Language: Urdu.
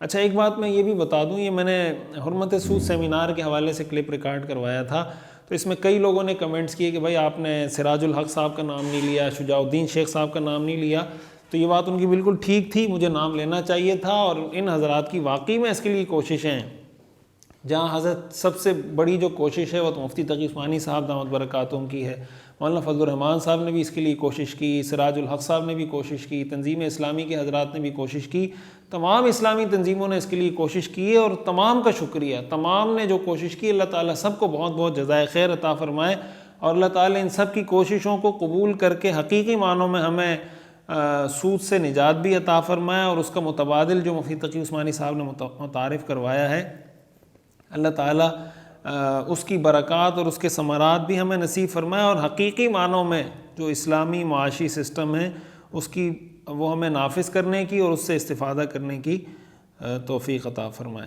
اچھا ایک بات میں یہ بھی بتا دوں، یہ میں نے حرمت سود سیمینار کے حوالے سے کلپ ریکارڈ کروایا تھا، تو اس میں کئی لوگوں نے کمنٹس کیے کہ بھائی آپ نے سراج الحق صاحب کا نام نہیں لیا، شجاع الدین شیخ صاحب کا نام نہیں لیا. تو یہ بات ان کی بالکل ٹھیک تھی، مجھے نام لینا چاہیے تھا، اور ان حضرات کی واقعی میں اس کے لیے کوششیں ہیں. جہاں حضرت سب سے بڑی جو کوشش ہے وہ تو مفتی تقی عثمانی صاحب دامت برکاتہم کی ہے، مولانا فضل الرحمان صاحب نے بھی اس کے لیے کوشش کی، سراج الحق صاحب نے بھی کوشش کی، تنظیم اسلامی کے حضرات نے بھی کوشش کی، تمام اسلامی تنظیموں نے اس کے لیے کوشش کی ہے، اور تمام کا شکریہ، تمام نے جو کوشش کی، اللہ تعالیٰ سب کو بہت بہت جزائے خیر عطا فرمائے، اور اللہ تعالیٰ ان سب کی کوششوں کو قبول کر کے حقیقی معنوں میں ہمیں سود سے نجات بھی عطا فرمائے، اور اس کا متبادل جو مفتی تقی عثمانی صاحب نے متعارف کروایا ہے، اللہ تعالیٰ اس کی برکات اور اس کے ثمرات بھی ہمیں نصیب فرمائے، اور حقیقی معنوں میں جو اسلامی معاشی سسٹم ہے اس کی وہ ہمیں نافذ کرنے کی اور اس سے استفادہ کرنے کی توفیق عطا فرمائے.